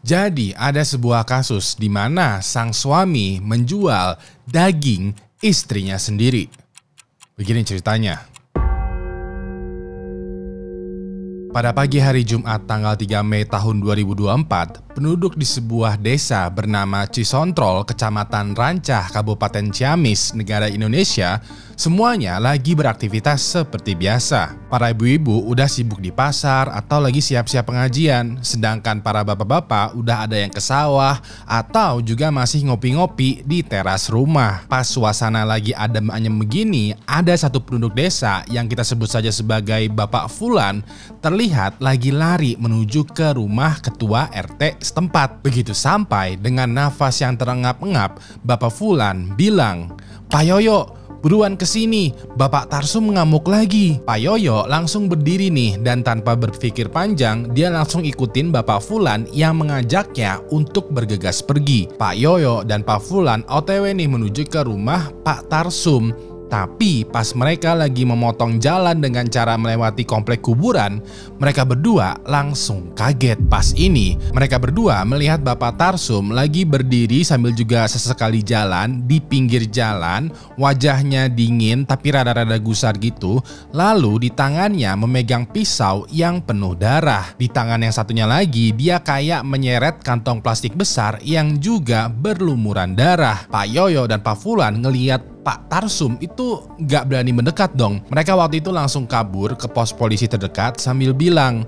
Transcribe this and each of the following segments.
Jadi ada sebuah kasus di mana sang suami menjual daging istrinya sendiri. Begini ceritanya. Pada pagi hari Jumat tanggal 3 Mei tahun 2024, penduduk di sebuah desa bernama Cisontrol, Kecamatan Rancah, Kabupaten Ciamis, negara Indonesia, semuanya lagi beraktivitas seperti biasa. Para ibu-ibu udah sibuk di pasar atau lagi siap-siap pengajian, sedangkan para bapak-bapak udah ada yang ke sawah atau juga masih ngopi-ngopi di teras rumah. Pas suasana lagi adem anyem begini, ada satu penduduk desa yang kita sebut saja sebagai Bapak Fulan terlihat lagi lari menuju ke rumah ketua RT setempat. Begitu sampai dengan nafas yang terengap-engap, Bapak Fulan bilang, "Pak Yoyo, buruan kesini, Bapak Tarsum ngamuk lagi." Pak Yoyo langsung berdiri nih dan tanpa berpikir panjang, dia langsung ikutin Bapak Fulan yang mengajaknya untuk bergegas pergi. Pak Yoyo dan Pak Fulan OTW nih menuju ke rumah Pak Tarsum. Tapi pas mereka lagi memotong jalan dengan cara melewati komplek kuburan, mereka berdua langsung kaget. Pas ini, mereka berdua melihat Bapak Tarsum lagi berdiri sambil juga sesekali jalan di pinggir jalan, wajahnya dingin tapi rada-rada gusar gitu. Lalu di tangannya memegang pisau yang penuh darah. Di tangan yang satunya lagi, dia kayak menyeret kantong plastik besar yang juga berlumuran darah. Pak Yoyo dan Pak Fulan ngeliat Pak Tarsum itu gak berani mendekat dong. Mereka waktu itu langsung kabur ke pos polisi terdekat sambil bilang,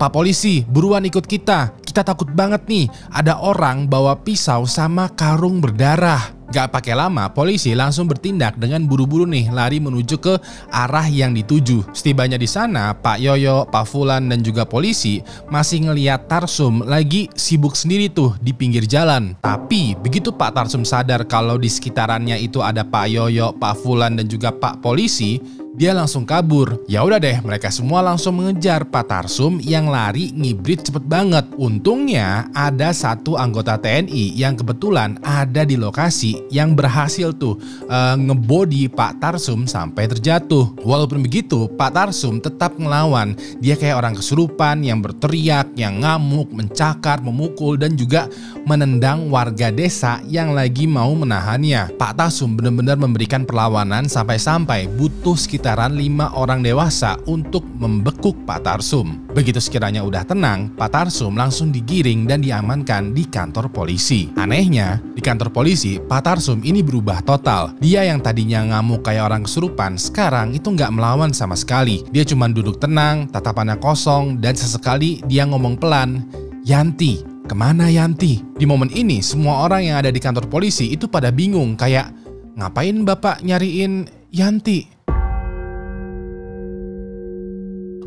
"Pak polisi, buruan ikut kita. Kita takut banget nih, ada orang bawa pisau sama karung berdarah." Gak pakai lama, polisi langsung bertindak dengan buru-buru nih lari menuju ke arah yang dituju. Setibanya di sana, Pak Yoyo, Pak Fulan dan juga polisi masih ngeliat Tarsum lagi sibuk sendiri tuh di pinggir jalan. Tapi begitu Pak Tarsum sadar kalau di sekitarannya itu ada Pak Yoyo, Pak Fulan dan juga Pak polisi, dia langsung kabur. Ya udah deh, mereka semua langsung mengejar Pak Tarsum yang lari ngibrit cepet banget. Untungnya ada satu anggota TNI yang kebetulan ada di lokasi yang berhasil tuh ngebody Pak Tarsum sampai terjatuh. Walaupun begitu, Pak Tarsum tetap ngelawan. Dia kayak orang kesurupan yang berteriak, yang ngamuk, mencakar, memukul dan juga menendang warga desa yang lagi mau menahannya. Pak Tarsum benar-benar memberikan perlawanan sampai-sampai butuh sekitaran 5 orang dewasa untuk membekuk Pak Tarsum. Begitu sekiranya udah tenang, Pak Tarsum langsung digiring dan diamankan di kantor polisi. Anehnya, di kantor polisi, Pak Tarsum ini berubah total. Dia yang tadinya ngamuk kayak orang kesurupan, sekarang itu nggak melawan sama sekali. Dia cuma duduk tenang, tatapannya kosong, dan sesekali dia ngomong pelan, "Yanti, kemana Yanti?" Di momen ini, semua orang yang ada di kantor polisi itu pada bingung kayak, "Ngapain Bapak nyariin Yanti?"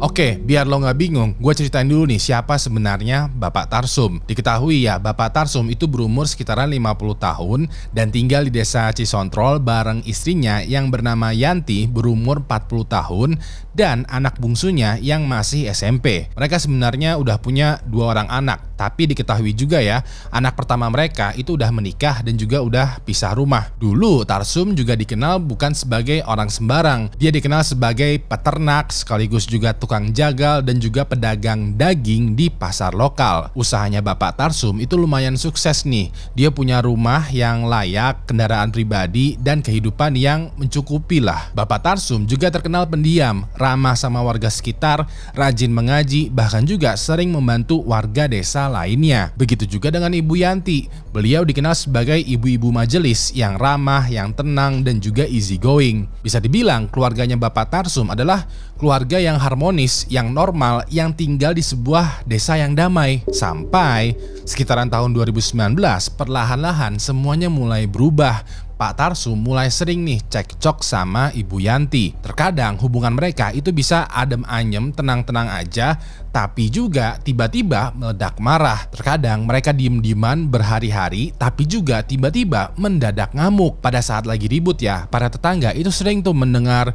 Oke, biar lo nggak bingung, gue ceritain dulu nih siapa sebenarnya Bapak Tarsum. Diketahui ya, Bapak Tarsum itu berumur sekitaran 50 tahun dan tinggal di desa Cisontrol bareng istrinya yang bernama Yanti berumur 40 tahun dan anak bungsunya yang masih SMP. Mereka sebenarnya udah punya 2 orang anak, tapi diketahui juga ya, anak pertama mereka itu udah menikah dan juga udah pisah rumah. Dulu Tarsum juga dikenal bukan sebagai orang sembarang. Dia dikenal sebagai peternak sekaligus juga tukang jagal dan juga pedagang daging di pasar lokal. Usahanya Bapak Tarsum itu lumayan sukses nih. Dia punya rumah yang layak, kendaraan pribadi, dan kehidupan yang mencukupi lah. Bapak Tarsum juga terkenal pendiam, ramah sama warga sekitar, rajin mengaji, bahkan juga sering membantu warga desa lainnya. Begitu juga dengan Ibu Yanti. Beliau dikenal sebagai ibu-ibu majelis yang ramah, yang tenang, dan juga easy going. Bisa dibilang keluarganya Bapak Tarsum adalah keluarga yang harmonis, yang normal, yang tinggal di sebuah desa yang damai. Sampai sekitaran tahun 2019, perlahan-lahan semuanya mulai berubah. Pak Tarsum mulai sering nih cekcok sama Ibu Yanti. Terkadang hubungan mereka itu bisa adem anyem, tenang-tenang aja, tapi juga tiba-tiba meledak marah. Terkadang mereka diem-dieman berhari-hari, tapi juga tiba-tiba mendadak ngamuk. Pada saat lagi ribut ya, para tetangga itu sering tuh mendengar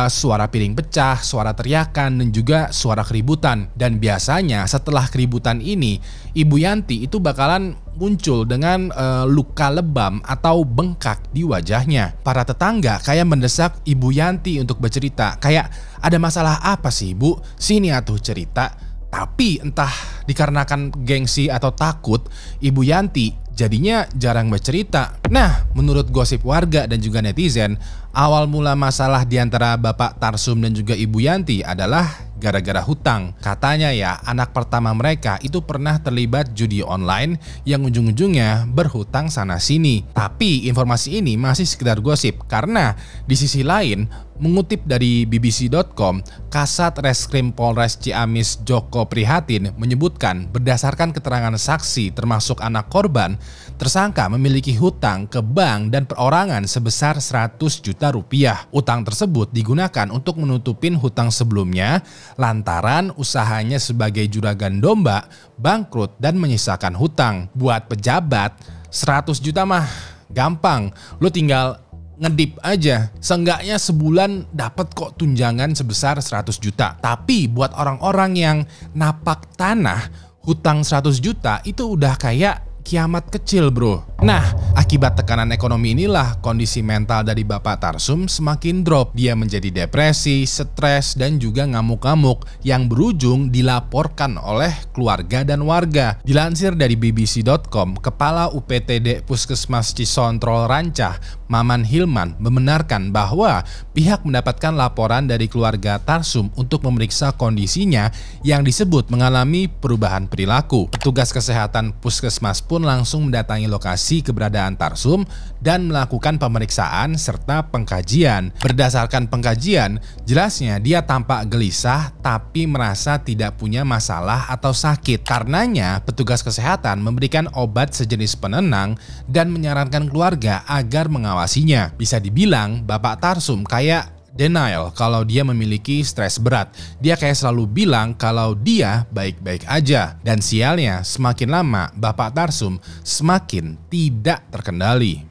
suara piring pecah, suara teriakan, dan juga suara keributan. Dan biasanya setelah keributan ini, Ibu Yanti itu bakalan muncul dengan luka lebam atau bengkak di wajahnya. Para tetangga kayak mendesak Ibu Yanti untuk bercerita, kayak, "Ada masalah apa sih Bu? Sini atuh cerita." Tapi entah dikarenakan gengsi atau takut, Ibu Yanti jadinya jarang bercerita. Nah, menurut gosip warga dan juga netizen, awal mula masalah di antara Bapak Tarsum dan juga Ibu Yanti adalah gara-gara hutang. Katanya ya, anak pertama mereka itu pernah terlibat judi online yang ujung-ujungnya berhutang sana-sini. Tapi informasi ini masih sekedar gosip karena di sisi lain, mengutip dari BBC.com, Kasat Reskrim Polres Ciamis Joko Prihatin menyebutkan berdasarkan keterangan saksi termasuk anak korban, tersangka memiliki hutang ke bank dan perorangan sebesar 100 juta rupiah. Utang tersebut digunakan untuk menutupin hutang sebelumnya lantaran usahanya sebagai juragan domba bangkrut dan menyisakan hutang. Buat pejabat, 100 juta mah gampang, lu tinggal ngedip aja, seenggaknya sebulan dapat kok tunjangan sebesar 100 juta. Tapi buat orang-orang yang napak tanah, hutang 100 juta itu udah kayak kiamat kecil bro. Nah, akibat tekanan ekonomi inilah kondisi mental dari Bapak Tarsum semakin drop. Dia menjadi depresi, stres, dan juga ngamuk-ngamuk yang berujung dilaporkan oleh keluarga dan warga. Dilansir dari BBC.com, Kepala UPTD Puskesmas Cisontrol Rancah, Maman Hilman, membenarkan bahwa pihak mendapatkan laporan dari keluarga Tarsum untuk memeriksa kondisinya yang disebut mengalami perubahan perilaku. Petugas kesehatan Puskesmas pun langsung mendatangi lokasi keberadaan Tarsum dan melakukan pemeriksaan serta pengkajian. Berdasarkan pengkajian, jelasnya dia tampak gelisah tapi merasa tidak punya masalah atau sakit. Karenanya, petugas kesehatan memberikan obat sejenis penenang dan menyarankan keluarga agar mengawasinya. Bisa dibilang, Bapak Tarsum kayak denial kalau dia memiliki stres berat. Dia kayak selalu bilang kalau dia baik-baik aja. Dan sialnya, semakin lama Bapak Tarsum semakin tidak terkendali.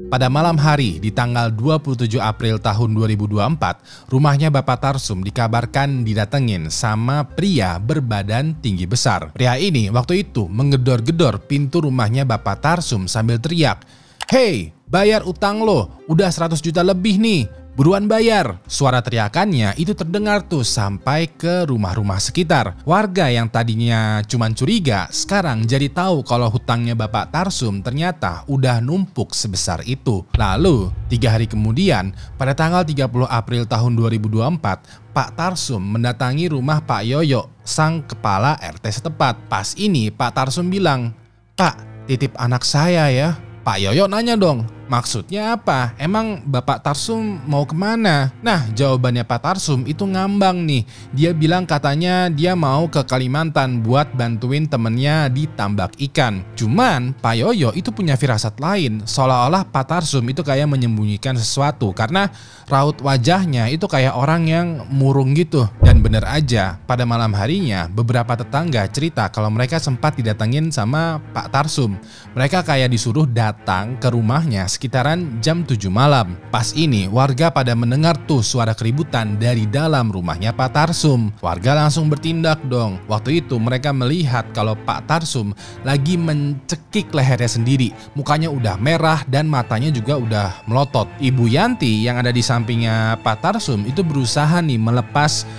Pada malam hari di tanggal 27 April tahun 2024, rumahnya Bapak Tarsum dikabarkan didatengin sama pria berbadan tinggi besar. Pria ini waktu itu menggedor-gedor pintu rumahnya Bapak Tarsum sambil teriak, "Hey, bayar utang lo, udah 100 juta lebih nih, buruan bayar." Suara teriakannya itu terdengar tuh sampai ke rumah-rumah sekitar. Warga yang tadinya cuman curiga, sekarang jadi tahu kalau hutangnya Bapak Tarsum ternyata udah numpuk sebesar itu. Lalu, 3 hari kemudian, pada tanggal 30 April tahun 2024, Pak Tarsum mendatangi rumah Pak Yoyo, sang kepala RT setempat. Pas ini Pak Tarsum bilang, "Pak, titip anak saya ya." Pak Yoyo nanya dong, maksudnya apa? Emang Bapak Tarsum mau kemana? Nah, jawabannya Pak Tarsum itu ngambang nih. Dia bilang katanya dia mau ke Kalimantan buat bantuin temennya di tambak ikan. Cuman Pak Yoyo itu punya firasat lain, seolah-olah Pak Tarsum itu kayak menyembunyikan sesuatu karena raut wajahnya itu kayak orang yang murung gitu. Dan bener aja, pada malam harinya beberapa tetangga cerita kalau mereka sempat didatengin sama Pak Tarsum. Mereka kayak disuruh datang ke rumahnya sekitaran jam 7 malam. Pas ini warga pada mendengar tuh suara keributan dari dalam rumahnya Pak Tarsum. Warga langsung bertindak dong. Waktu itu mereka melihat kalau Pak Tarsum lagi mencekik lehernya sendiri. Mukanya udah merah dan matanya juga udah melotot. Ibu Yanti yang ada di sampingnya Pak Tarsum itu berusaha nih melepas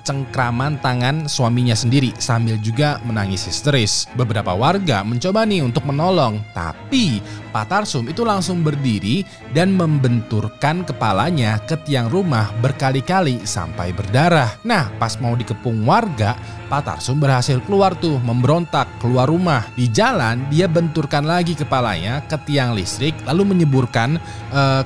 cengkraman tangan suaminya sendiri sambil juga menangis histeris. Beberapa warga mencoba nih untuk menolong, tapi Pak Tarsum itu langsung berdiri dan membenturkan kepalanya ke tiang rumah berkali-kali sampai berdarah. Nah, pas mau dikepung warga, Pak Tarsum berhasil keluar tuh, memberontak keluar rumah. Di jalan, dia benturkan lagi kepalanya ke tiang listrik, lalu menyeburkan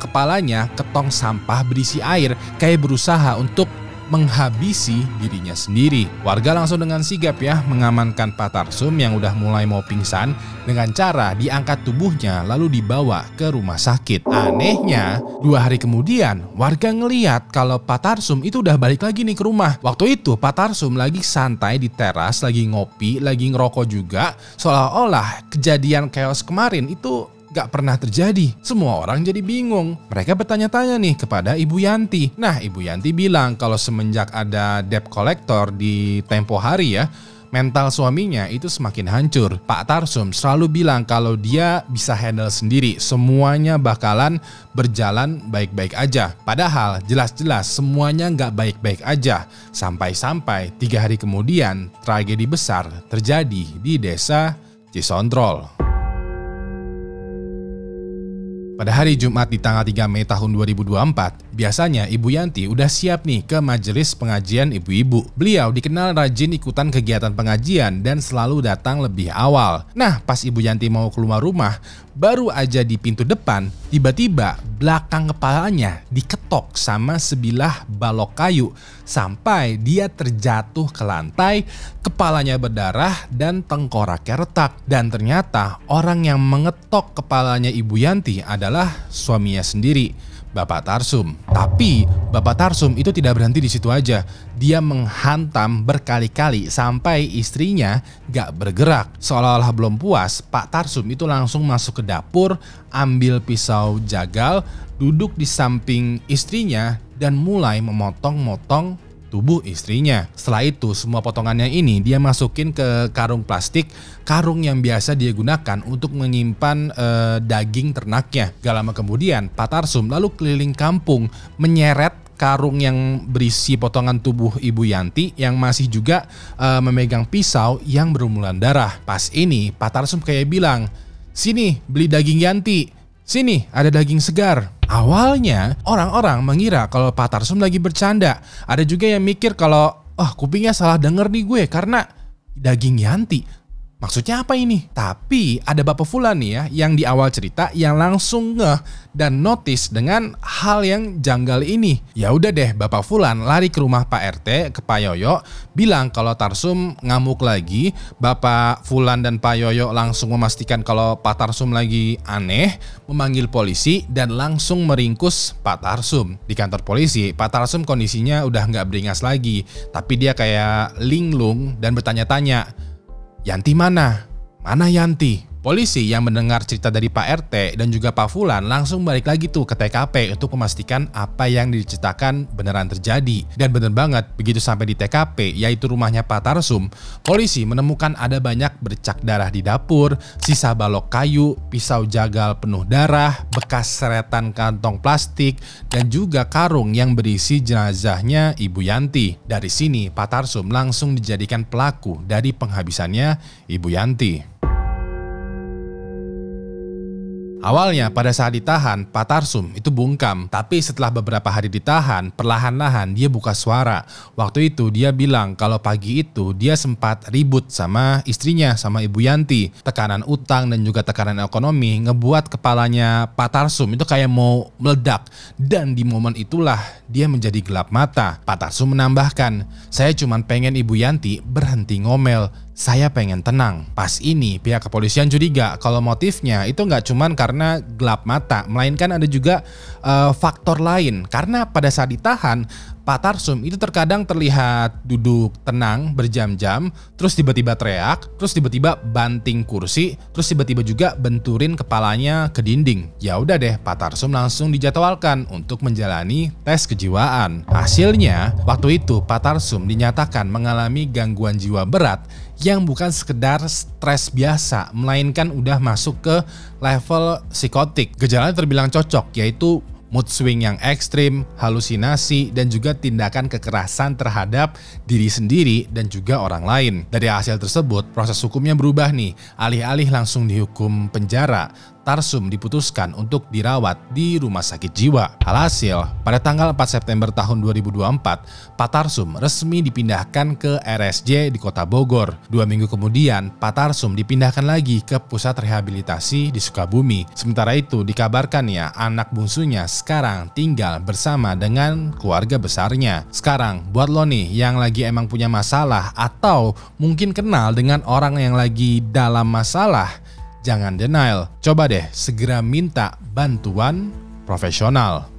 kepalanya ke tong sampah berisi air, kayak berusaha untuk menghabisi dirinya sendiri. Warga langsung dengan sigap ya mengamankan Pak Tarsum yang udah mulai mau pingsan dengan cara diangkat tubuhnya lalu dibawa ke rumah sakit. Anehnya, 2 hari kemudian warga ngeliat kalau Pak Tarsum itu udah balik lagi nih ke rumah. Waktu itu Pak Tarsum lagi santai di teras, lagi ngopi, lagi ngerokok juga. Seolah-olah kejadian chaos kemarin itu gak pernah terjadi. Semua orang jadi bingung. Mereka bertanya-tanya nih kepada Ibu Yanti. Nah, Ibu Yanti bilang kalau semenjak ada debt collector di tempo hari ya, mental suaminya itu semakin hancur. Pak Tarsum selalu bilang kalau dia bisa handle sendiri, semuanya bakalan berjalan baik-baik aja. Padahal jelas-jelas semuanya nggak baik-baik aja. Sampai-sampai 3 hari kemudian tragedi besar terjadi di desa Cisontrol. Pada hari Jumat di tanggal 3 Mei tahun 2024, biasanya Ibu Yanti udah siap nih ke majelis pengajian ibu-ibu. Beliau dikenal rajin ikutan kegiatan pengajian dan selalu datang lebih awal. Nah, pas Ibu Yanti mau keluar rumah, baru aja di pintu depan, tiba-tiba belakang kepalanya diketok sama sebilah balok kayu sampai dia terjatuh ke lantai, kepalanya berdarah dan tengkoraknya retak. Dan ternyata orang yang mengetok kepalanya Ibu Yanti adalah suaminya sendiri, Bapak Tarsum. Tapi Bapak Tarsum itu tidak berhenti di situ aja. Dia menghantam berkali-kali sampai istrinya gak bergerak. Seolah-olah belum puas, Pak Tarsum itu langsung masuk ke dapur, ambil pisau jagal, duduk di samping istrinya dan mulai memotong-motong tubuh istrinya. Setelah itu semua potongannya ini dia masukin ke karung plastik, karung yang biasa dia gunakan untuk menyimpan daging ternaknya. Gak lama kemudian Pak Tarsum lalu keliling kampung menyeret karung yang berisi potongan tubuh Ibu Yanti yang masih juga memegang pisau yang berlumuran darah. Pas ini Pak Tarsum kayak bilang, "Sini beli daging Yanti, sini ada daging segar." Awalnya orang-orang mengira kalau Pak Tarsum lagi bercanda. Ada juga yang mikir kalau kupingnya salah denger nih gue karena daging Yanti. Maksudnya apa ini? Tapi ada Bapak Fulan nih ya yang di awal cerita yang langsung ngeh dan notice dengan hal yang janggal ini. Ya udah deh, Bapak Fulan lari ke rumah Pak RT, ke Pak Yoyo, bilang kalau Tarsum ngamuk lagi. Bapak Fulan dan Pak Yoyo langsung memastikan kalau Pak Tarsum lagi aneh, memanggil polisi dan langsung meringkus Pak Tarsum. Di kantor polisi, Pak Tarsum kondisinya udah nggak beringas lagi, tapi dia kayak linglung dan bertanya-tanya, "Yanti mana? Mana Yanti?" Polisi yang mendengar cerita dari Pak RT dan juga Pak Fulan langsung balik lagi tuh ke TKP untuk memastikan apa yang diceritakan beneran terjadi. Dan bener banget, begitu sampai di TKP, yaitu rumahnya Pak Tarsum, polisi menemukan ada banyak bercak darah di dapur, sisa balok kayu, pisau jagal penuh darah, bekas seretan kantong plastik, dan juga karung yang berisi jenazahnya Ibu Yanti. Dari sini Pak Tarsum langsung dijadikan pelaku dari penghabisannya Ibu Yanti. Awalnya pada saat ditahan, Pak Tarsum itu bungkam. Tapi setelah beberapa hari ditahan, perlahan-lahan dia buka suara. Waktu itu dia bilang kalau pagi itu dia sempat ribut sama istrinya, sama Ibu Yanti. Tekanan utang dan juga tekanan ekonomi ngebuat kepalanya Pak Tarsum itu kayak mau meledak. Dan di momen itulah dia menjadi gelap mata. Pak Tarsum menambahkan, "Saya cuma pengen Ibu Yanti berhenti ngomel. Saya pengen tenang." Pas ini pihak kepolisian curiga kalau motifnya itu nggak cuman karena gelap mata, melainkan ada juga faktor lain. Karena pada saat ditahan, Pak Tarsum itu terkadang terlihat duduk tenang berjam-jam, terus tiba-tiba teriak, terus tiba-tiba banting kursi, terus tiba-tiba juga benturin kepalanya ke dinding. Ya udah deh, Pak Tarsum langsung dijadwalkan untuk menjalani tes kejiwaan. Hasilnya, waktu itu Pak Tarsum dinyatakan mengalami gangguan jiwa berat yang bukan sekedar stres biasa, melainkan udah masuk ke level psikotik. Gejalanya terbilang cocok, yaitu mood swing yang ekstrim, halusinasi, dan juga tindakan kekerasan terhadap diri sendiri dan juga orang lain. Dari hasil tersebut, proses hukumnya berubah nih. Alih-alih langsung dihukum penjara, Tarsum diputuskan untuk dirawat di rumah sakit jiwa. Alhasil, pada tanggal 4 September tahun 2024, Pak Tarsum resmi dipindahkan ke RSJ di Kota Bogor. 2 minggu kemudian, Pak Tarsum dipindahkan lagi ke pusat rehabilitasi di Sukabumi. Sementara itu, dikabarkan ya, anak bungsunya sekarang tinggal bersama dengan keluarga besarnya. Sekarang, buat lo nih yang lagi emang punya masalah atau mungkin kenal dengan orang yang lagi dalam masalah, jangan denial, coba deh segera minta bantuan profesional.